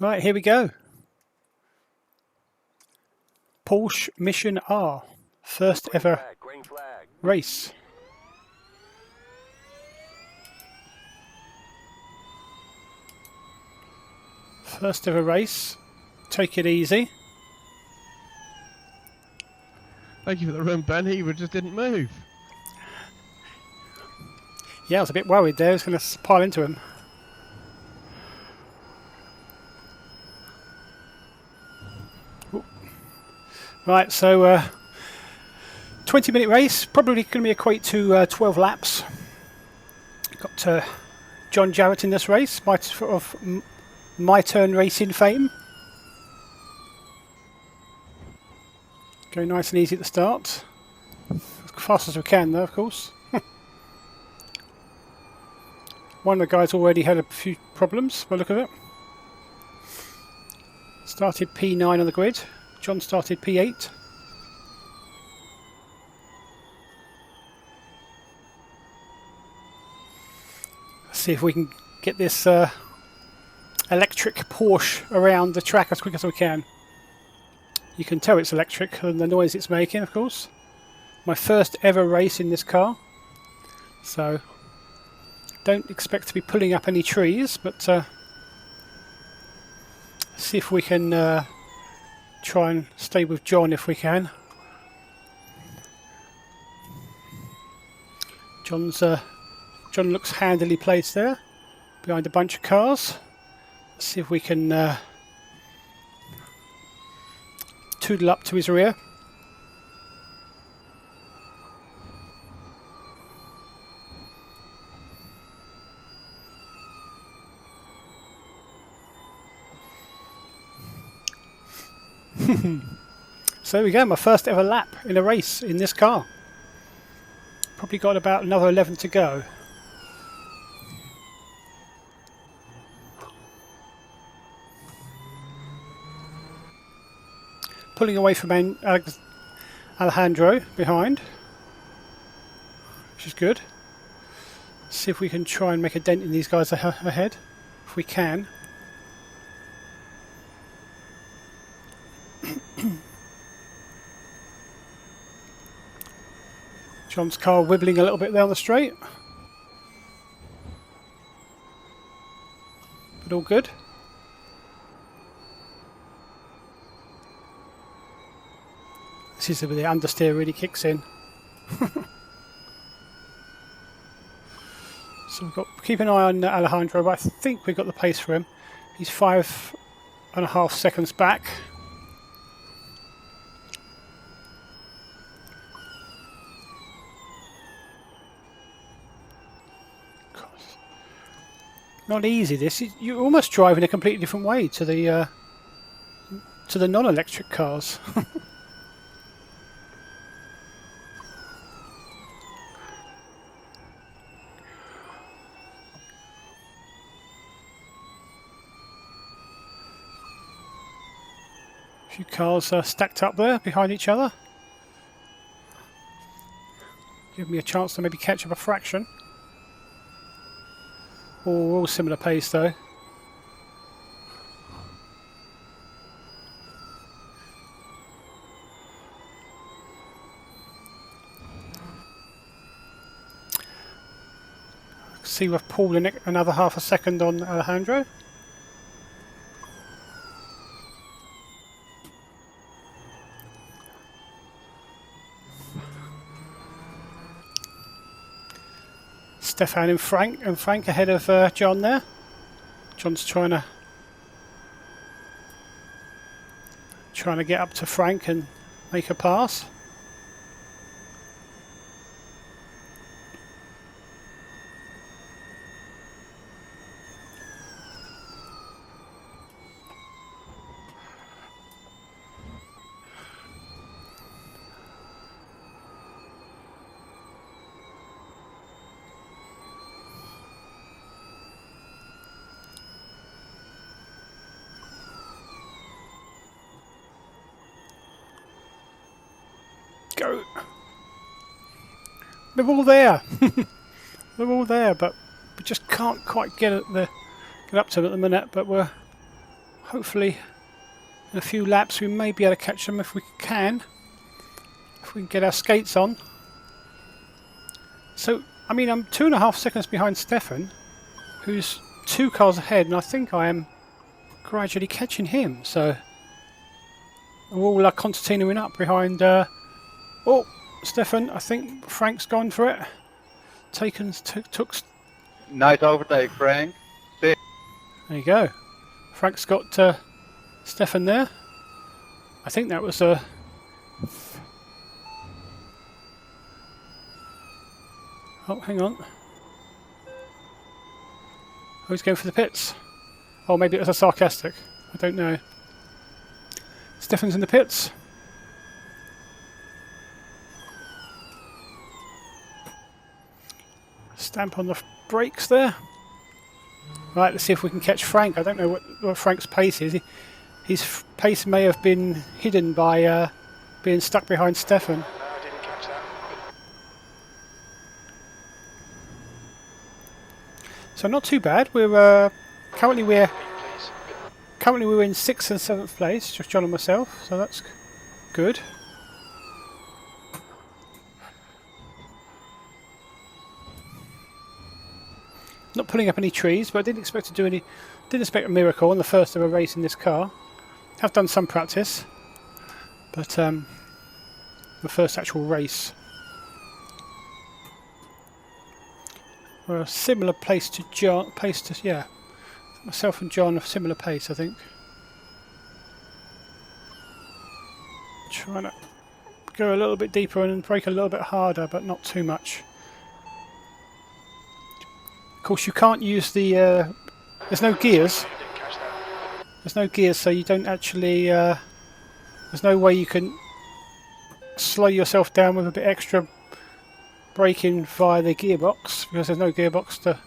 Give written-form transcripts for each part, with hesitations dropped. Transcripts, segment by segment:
Right, here we go. Porsche Mission R, first ever race. First ever race. Take it easy. Thank you for the run, Ben. He just didn't move. Yeah, I was a bit worried there. I was going to pile into him. Ooh. Right, so 20-minute race. Probably going to equate to 12 laps. Got John Jarrett in this race, of My Turn Racing fame. Going nice and easy at the start. As fast as we can though, of course. One of the guys already had a few problems by the look of it. Started P9 on the grid. John started P8. Let's see if we can get this electric Porsche around the track as quick as we can. You can tell it's electric from the noise it's making, of course. My first ever race in this car. So don't expect to be pulling up any trees, but see if we can try and stay with John if we can. John looks handily placed there, behind a bunch of cars. Let's see if we can toodle up to his rear. So there we go, my first ever lap in a race in this car. Probably got about another 11 to go. Pulling away from Alejandro behind, which is good. See if we can try and make a dent in these guys ahead, if we can. John's car wibbling a little bit down the straight, but all good. This is where the understeer really kicks in. So keep an eye on Alejandro, but I think we've got the pace for him. He's 5.5 seconds back. Not easy this. You're almost driving a completely different way to the non-electric cars. A few cars stacked up there behind each other. Give me a chance to maybe catch up a fraction. All similar pace though. See, we've pulled another half a second on Alejandro. Stefan and Frank ahead of John there. John's trying to get up to Frank and make a pass. Go. They're all there. They're all there, but we just can't quite get up to them at the minute. But we're hopefully in a few laps we may be able to catch them if we can. If we can get our skates on. So, I mean, I'm 2.5 seconds behind Stefan, who's 2 cars ahead, and I think I am gradually catching him. So, we're all continuing up behind. Oh, Stefan, I think Frank's gone for it. Took. Nice overtake, Frank. There you go. Frank's got Stefan there. I think that was a. Oh, hang on. Oh, he's going for the pits. Oh, maybe it was a sarcastic. I don't know. Stefan's in the pits. Stamp on the brakes there. Right, let's see if we can catch Frank. I don't know what Frank's pace is. His pace may have been hidden by being stuck behind Stefan. No, I didn't catch that. So not too bad. We're currently we're Please. in 6th and 7th place, just John and myself. So that's good. Not pulling up any trees, but I didn't expect to do any. Didn't expect a miracle on the first ever race in this car. Have done some practice, but the first actual race. We're a similar place to John. Yeah, myself and John, a similar pace, I think. Trying to go a little bit deeper and brake a little bit harder, but not too much. Of course, you can't use the. There's no gears. Didn't catch that. There's no gears, so you don't actually. There's no way you can slow yourself down with a bit extra braking via the gearbox, because there's no gearbox to.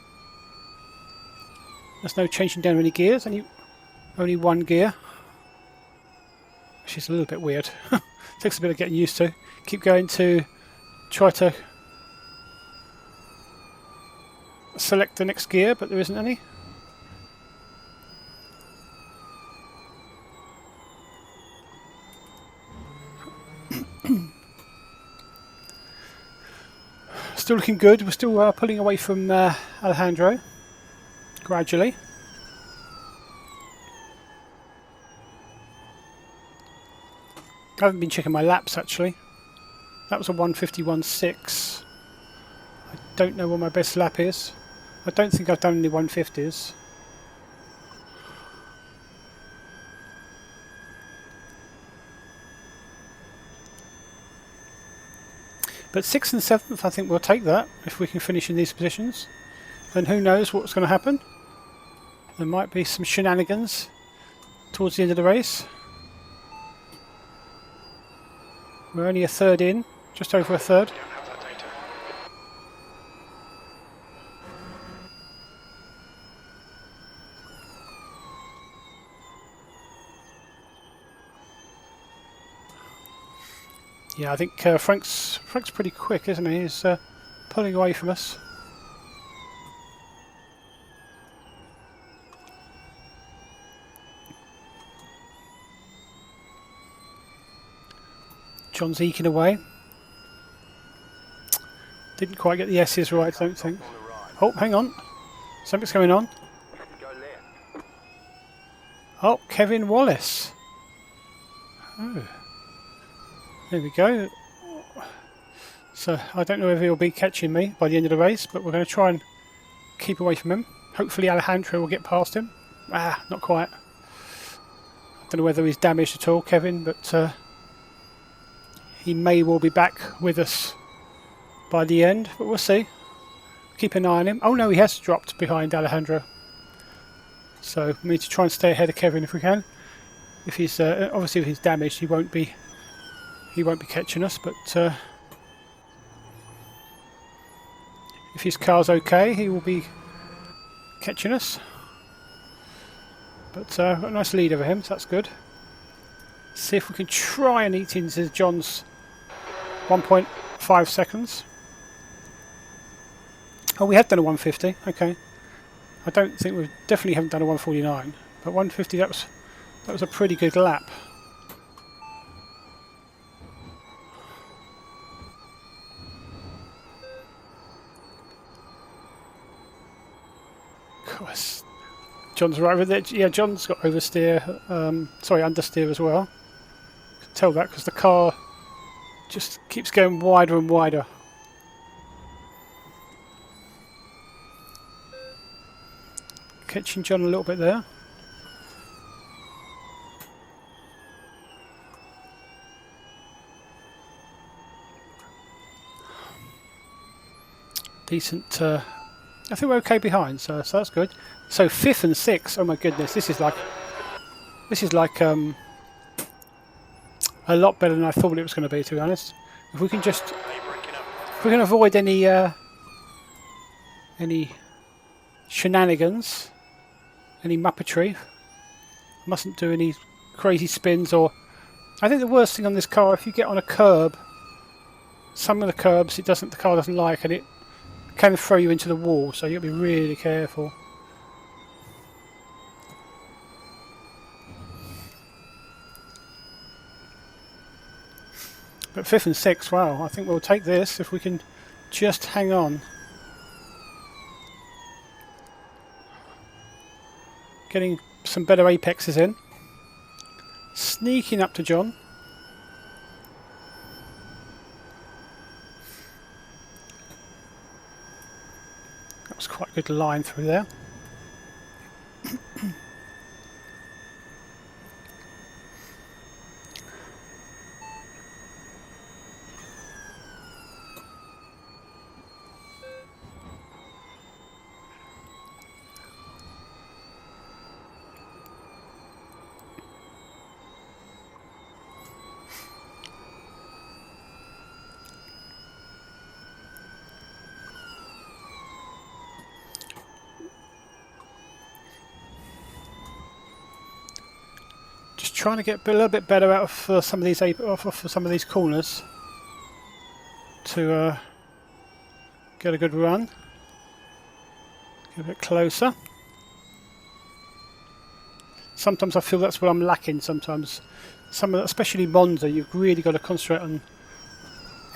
There's no changing down any gears. Only one gear, which is a little bit weird. Takes a bit of getting used to. Keep going to try to select the next gear, but there isn't any. Still looking good. We're still pulling away from Alejandro gradually. I haven't been checking my laps actually. That was a 151.6. I don't know what my best lap is. I don't think I've done any 150s. But 6th and 7th, I think we'll take that if we can finish in these positions. And who knows what's going to happen. There might be some shenanigans towards the end of the race. We're only a third in, just over a third. Don't have that data. Yeah, I think Frank's pretty quick, isn't he? He's pulling away from us. John's eking away. Didn't quite get the S's right, I don't think. On the right. Oh, hang on. Something's going on. Go left. Oh, Kevin Wallace. Oh. There we go. So, I don't know if he'll be catching me by the end of the race, but we're going to try and keep away from him. Hopefully Alejandro will get past him. Ah, not quite. I don't know whether he's damaged at all, Kevin, but he may well be back with us by the end, but we'll see. Keep an eye on him. Oh no, he has dropped behind Alejandro. So we need to try and stay ahead of Kevin if we can. If he's obviously if he's damaged, he won't be catching us. But if his car's okay, he will be catching us. But got a nice lead over him, so that's good. See if we can try and eat into John's 1.5 seconds. Oh, we have done a 150. Okay. I don't think we definitely haven't done a 149, but 150. That was a pretty good lap. Gosh. John's right with it. Yeah, John's got oversteer. Sorry, understeer as well. Can tell that because the car just keeps going wider and wider. Catching John a little bit there. Decent. I think we're okay behind, so that's good. So 5th and 6th. Oh my goodness, this is like a lot better than I thought it was going to be. To be honest, if we can just, if we can avoid any shenanigans, any muppetry, mustn't do any crazy spins. Or I think the worst thing on this car, if you get on a curb, some of the curbs the car doesn't like, and it can throw you into the wall, so you've got to be really careful. But 5th and 6th, wow, I think we'll take this if we can just hang on. Getting some better apexes in. Sneaking up to John. That was quite a good line through there. Trying to get a little bit better out of some of these corners to get a good run. Get a bit closer. Sometimes I feel that's what I'm lacking. Sometimes, especially Monza, you've really got to concentrate on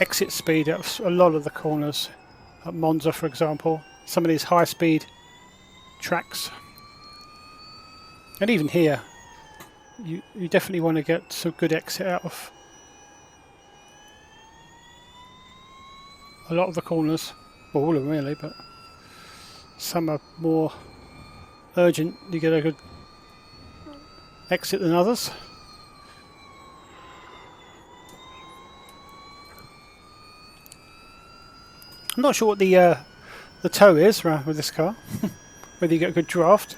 exit speed at a lot of the corners. At Monza, for example, some of these high-speed tracks, and even here. You definitely want to get some good exit out of a lot of the corners. Well, all of them really, but some are more urgent. You get a good exit than others. I'm not sure what the toe is with this car. Whether you get a good draft.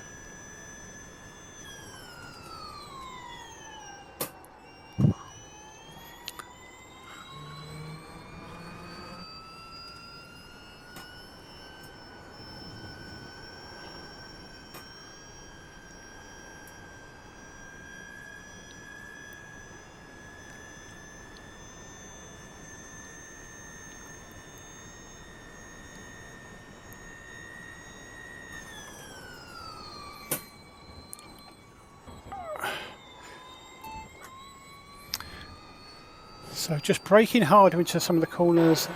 So just braking harder into some of the corners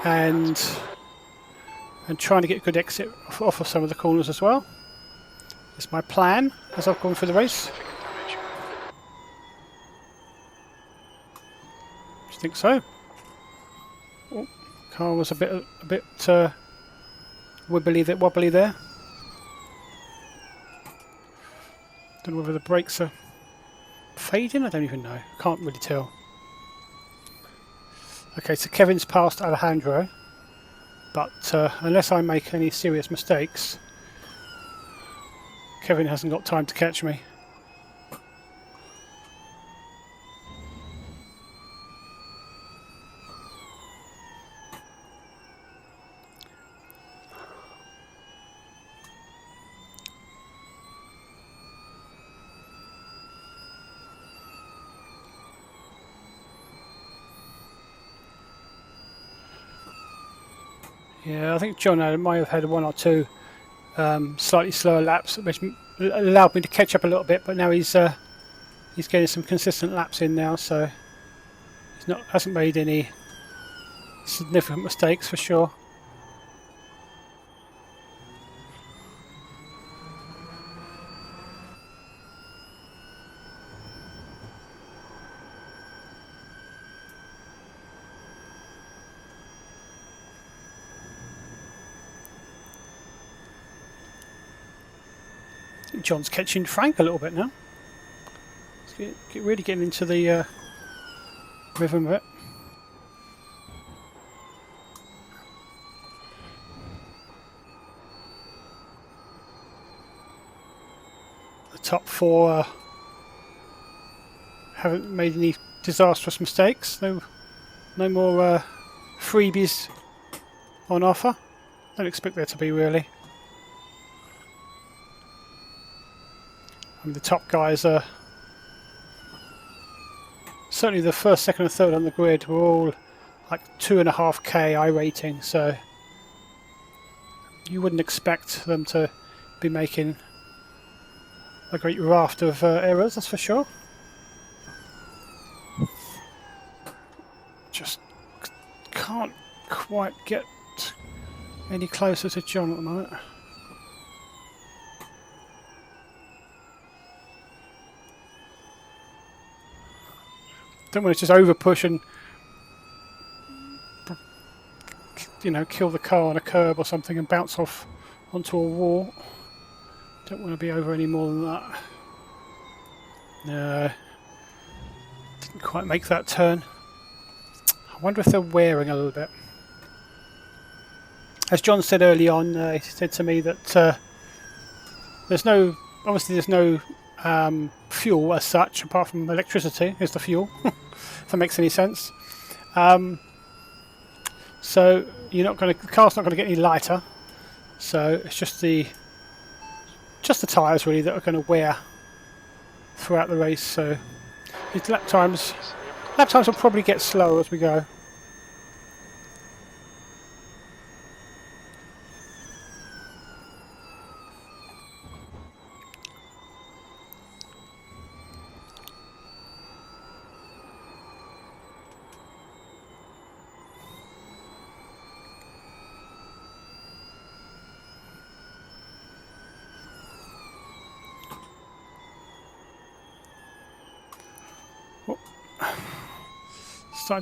and trying to get a good exit off of some of the corners as well. It's my plan as I've gone through the race. I think so. Oh, car was a bit wobbly there. Don't know whether the brakes are fading. I don't even know. Can't really tell. Okay, so Kevin's passed Alejandro, but unless I make any serious mistakes, Kevin hasn't got time to catch me. Yeah, I think John might have had one or two slightly slower laps, which allowed me to catch up a little bit. But now he's he's getting some consistent laps in now, so he's hasn't made any significant mistakes for sure. John's catching Frank a little bit now. Really getting into the rhythm of it. The top four haven't made any disastrous mistakes. No more freebies on offer. Don't expect there to be really. The top guys are certainly the first, second and third on the grid were all like 2.5k I rating, so you wouldn't expect them to be making a great raft of errors, that's for sure. Just can't quite get any closer to John at the moment. Don't want to just over push and, you know, kill the car on a curb or something and bounce off onto a wall. Don't want to be over any more than that. No, didn't quite make that turn. I wonder if they're wearing a little bit. As John said early on, he said to me that there's no fuel as such, apart from electricity is the fuel, if that makes any sense. So the car's not going to get any lighter. So it's just the tyres really that are going to wear throughout the race. So his lap times will probably get slower as we go.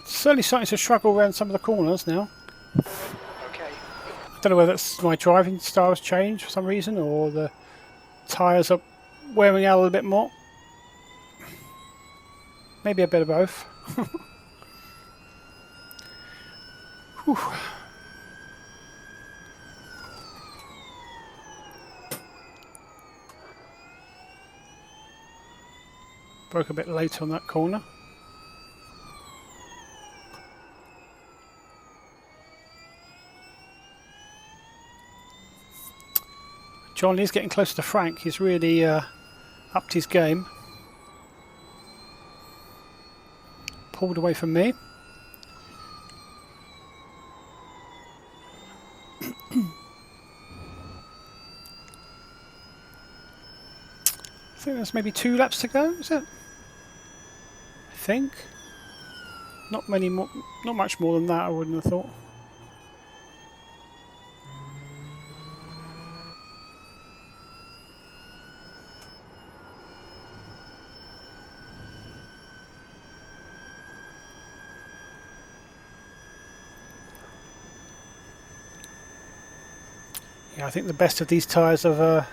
Certainly starting to struggle around some of the corners now. Okay. I don't know whether that's my driving style has changed for some reason or the tyres are wearing out a little bit more. Maybe a bit of both. Whew. Broke a bit late on that corner. John is getting closer to Frank. He's really upped his game. Pulled away from me. I think there's maybe 2 laps to go, is it? I think. Not many more, not much more than that, I wouldn't have thought. Yeah, I think the best of these tyres have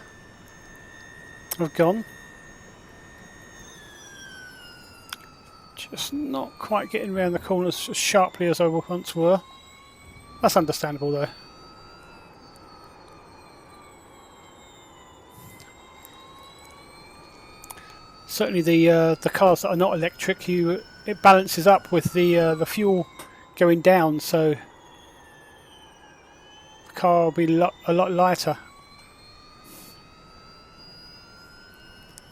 gone. Just not quite getting around the corners as sharply as I once were. That's understandable though. Certainly the cars that are not electric, it balances up with the fuel going down, so the car will be a lot lighter.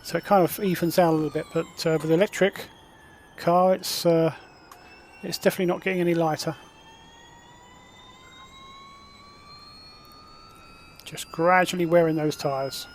So it kind of evens out a little bit, but with the electric car, it's definitely not getting any lighter. Just gradually wearing those tyres.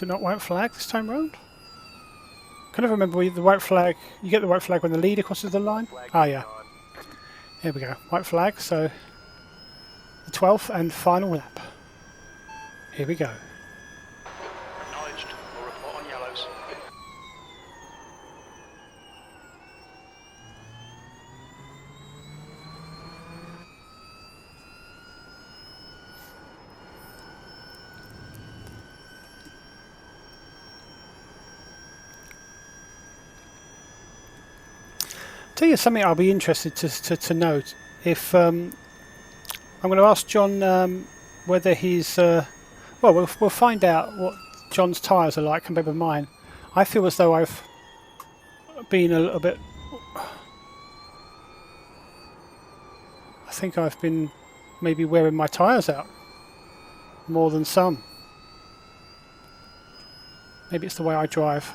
it not white flag this time round? Can I remember the white flag? You get the white flag when the leader crosses the line. Ah, yeah. Here we go. White flag. So the 12th and final lap. Here we go. Acknowledged. We'll report on yellows. Tell you something I'll be interested to note. If I'm going to ask John whether he's well, we'll find out what John's tyres are like compared with mine. I feel as though I've been a little bit. I think I've been maybe wearing my tyres out more than some. Maybe it's the way I drive.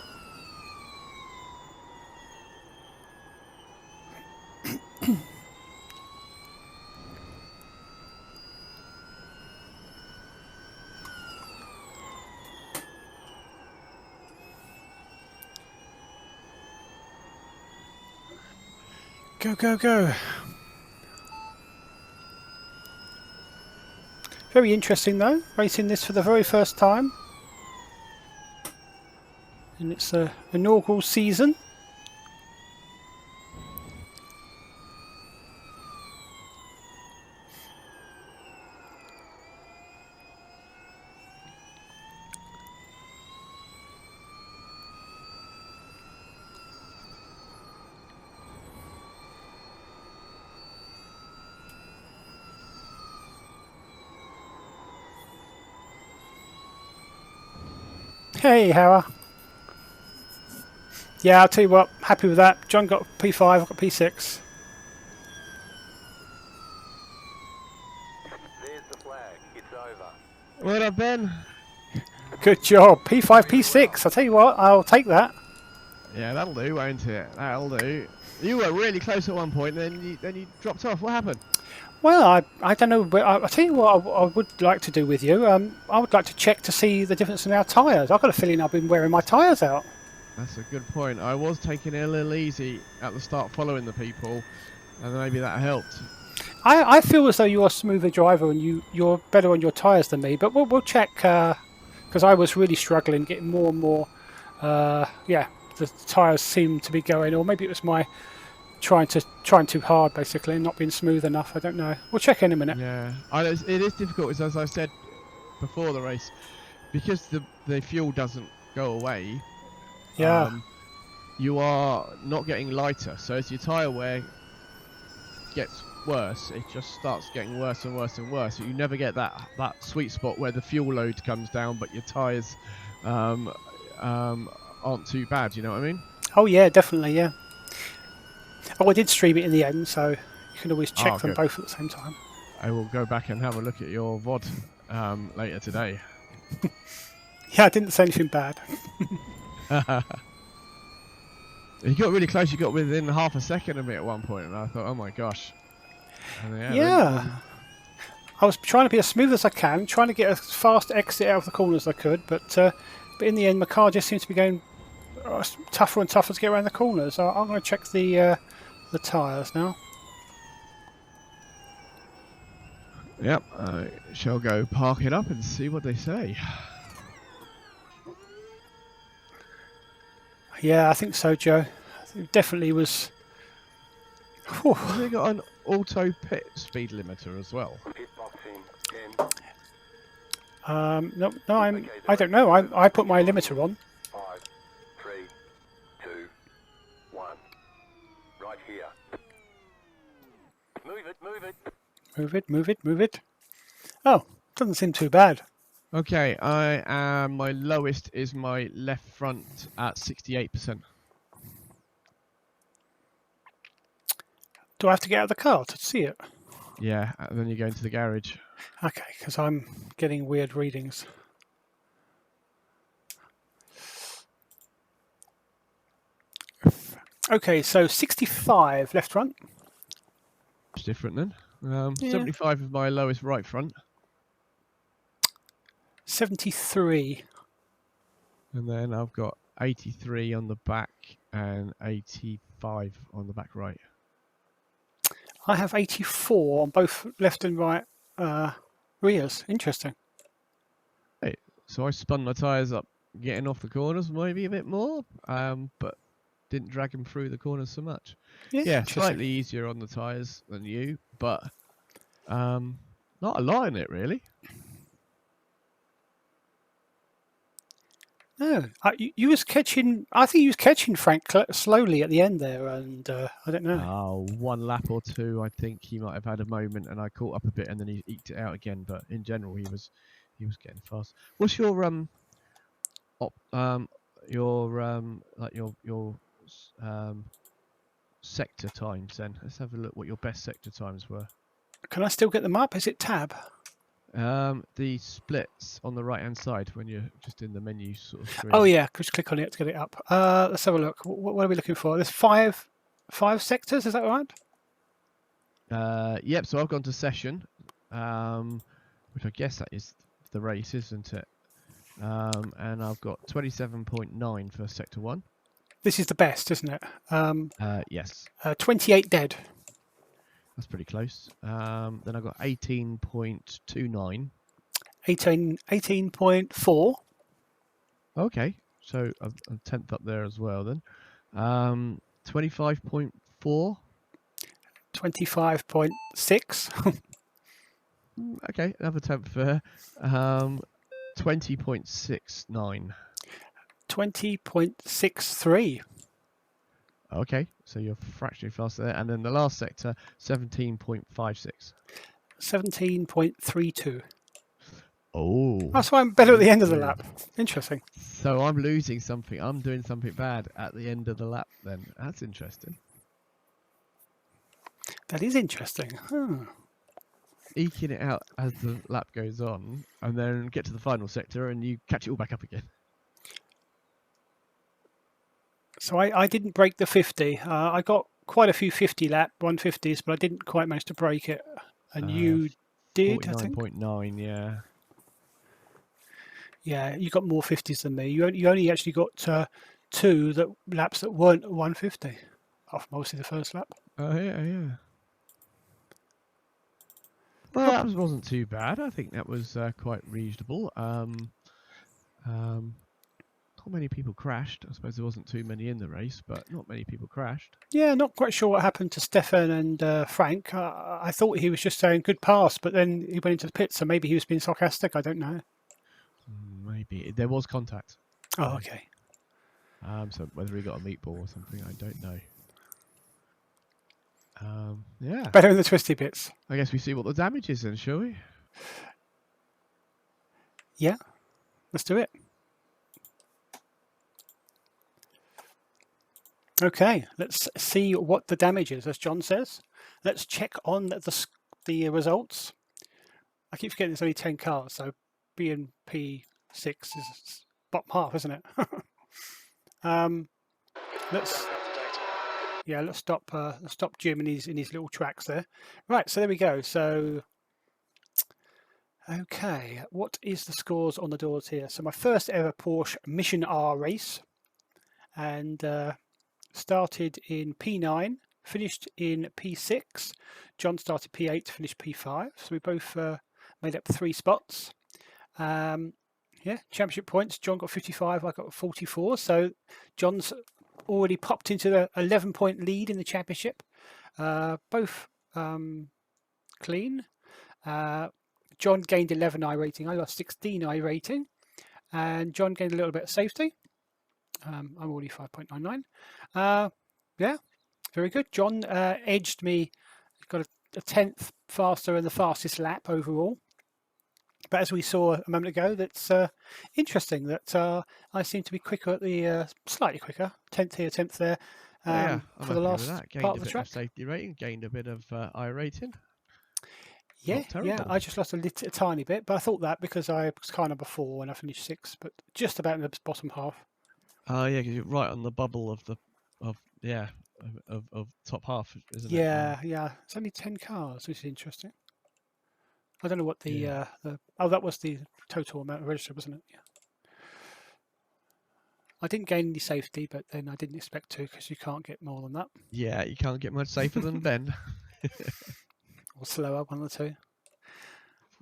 Go, go, go. Very interesting though, racing this for the very first time. And it's an inaugural season. Hey, Hara. Yeah, I'll tell you what, happy with that. John got P5, I've got P6. There's the flag. It's over. Well done, Ben. Good job. P5, P6. I'll tell you what, I'll take that. Yeah, that'll do, won't it? That'll do. You were really close at one point, then you dropped off. What happened? Well, I don't know, but I'll tell you what I would like to do with you. I would like to check to see the difference in our tyres. I've got a feeling I've been wearing my tyres out. That's a good point. I was taking it a little easy at the start, following the people, and maybe that helped. I feel as though you're a smoother driver and you're better on your tyres than me, but we'll check, because I was really struggling, getting more and more, yeah, the tyres seem to be going, or maybe it was my trying too hard basically and not being smooth enough. I don't know. We'll check in a minute. Yeah, it is difficult, as I said before the race, because the fuel doesn't go away. Yeah. You are not getting lighter, so as your tyre wear gets worse, it just starts getting worse and worse and worse. You never get that sweet spot where the fuel load comes down, but your tyres aren't too bad. You know what I mean? Oh yeah, definitely. Yeah. Oh, I did stream it in the end, so you can always check them good. both at the same time. I will go back and have a look at your VOD later today. Yeah, I didn't say anything bad. You got really close. You got within half a second of me at one point, and I thought, oh my gosh. And Yeah. I was trying to be as smooth as I can, trying to get a fast exit out of the corner as I could, but in the end, my car just seems to be going tougher and tougher to get around the corners. So I'm going to check the tyres now. Yep, I shall go park it up and see what they say. Yeah, I think so, Joe. It definitely was. Whew. Have they got an auto pit speed limiter as well? Pit box in 10, No, I don't know. I put my limiter on. 5, 3, 2, 1. Right here. Move it, move it. Move it, move it, move it. Oh, doesn't seem too bad. Okay, my lowest is my left front at 68%. Do I have to get out of the car to see it? Yeah, and then you go into the garage. Okay, because I'm getting weird readings. Okay, so 65 left front. It's different then. Yeah. 75 is my lowest right front. 73. And then I've got 83 on the back and 85 on the back right. I have 84 on both left and right rears. Interesting. Hey, so I spun my tyres up getting off the corners maybe a bit more, but didn't drag them through the corners so much. Yeah, Yeah, interesting. slightly easier on the tyres than you, but not a lot in it really. No, you was catching. I think you was catching Frank slowly at the end there, and I don't know. One lap or two, I think he might have had a moment, and I caught up a bit, and then he eked it out again. But in general, he was getting fast. What's your sector times then? Let's have a look what your best sector times were. Can I still get them up? Is it tab? The splits on the right hand side when you're just in the menu sort of screen. Oh yeah, just click on it to get it up. Let's have a look. What are we looking for? There's five sectors. Is that right? Yep. So I've gone to session, which I guess that is the race, isn't it? And I've got 27.9 for sector 1. This is the best, isn't it? Yes. 28 dead. That's pretty close. Then I've got 18.29. 18.4. Okay, so a 10th up there as well then. 25.4. 25.6. Okay, another 10th there. 20.69. 20.63. Okay, so you're fractionally faster there. And then the last sector, 17.56. 17.32. Oh. That's why I'm better at the end of the lap. Interesting. So I'm losing something. I'm doing something bad at the end of the lap then. That's interesting. That is interesting. Huh. Eking it out as the lap goes on, and then get to the final sector and you catch it all back up again. So I didn't break the 50. I got quite a few 50 lap 150s, but I didn't quite manage to break it. And you did, I think. 49.9, yeah. Yeah, you got more 50s than me. You only actually got two laps that weren't 150 off mostly the first lap. Oh yeah. Well, that wasn't too bad. I think that was quite reasonable. Not many people crashed. I suppose there wasn't too many in the race, but not many people crashed. Yeah, not quite sure what happened to Stefan and Frank. I thought he was just saying good pass, but then he went into the pit, so maybe he was being sarcastic. I don't know. Maybe there was contact. Oh, okay. So whether he got a meatball or something, I don't know. Yeah. Better in the twisty bits. I guess we see what the damage is then, shall we? Yeah, let's do it. Okay, let's see what the damage is, as John says. Let's check on the results. I keep forgetting there's only 10 cars, so B and P6 is bottom half, isn't it? Let's stop Jim in his little tracks there. Right, so there we go. So okay, what is the scores on the doors here? So my first ever Porsche Mission R race, and started in P9, finished in P6. John started P8, finished P5. So we both made up 3 spots. Yeah, championship points. John got 55, I got 44. So John's already popped into the 11-point lead in the championship. Both clean. John gained 11 I rating. I lost 16 I rating. And John gained a little bit of safety. I'm already 5.99. Yeah, very good. John edged me, got a 10th faster in the fastest lap overall. But as we saw a moment ago, that's interesting that I seem to be quicker at the slightly quicker, 10th here, 10th there, for the last part of the track. Safety rating, gained a bit of I rating. Yeah, I just lost a tiny bit, but I thought that because I was kind of before when I finished 6th, but just about in the bottom half. Oh yeah, because you're right on the bubble of top half, isn't it? Yeah. It's only 10 cars, which is interesting. I don't know what that was the total amount of registered, wasn't it? Yeah. I didn't gain any safety, but then I didn't expect to because you can't get more than that. Yeah, you can't get much safer than Ben. Or slower, one or two.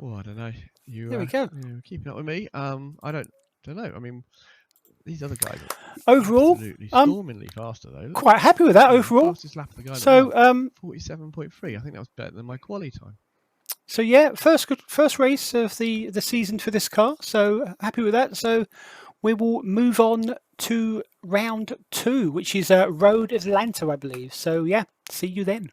Oh, I don't know. You, There we go. You're keeping up with me. I don't know. I mean, these other guys are Overall, absolutely stormingly faster though. Look, quite happy with that overall. fastest lap of the guy. So, 47.3. I think that was better than my quali time. so yeah, first race of the season for this car. So happy with that. So we will move on to round 2, which is Road Atlanta, I believe. So yeah, see you then.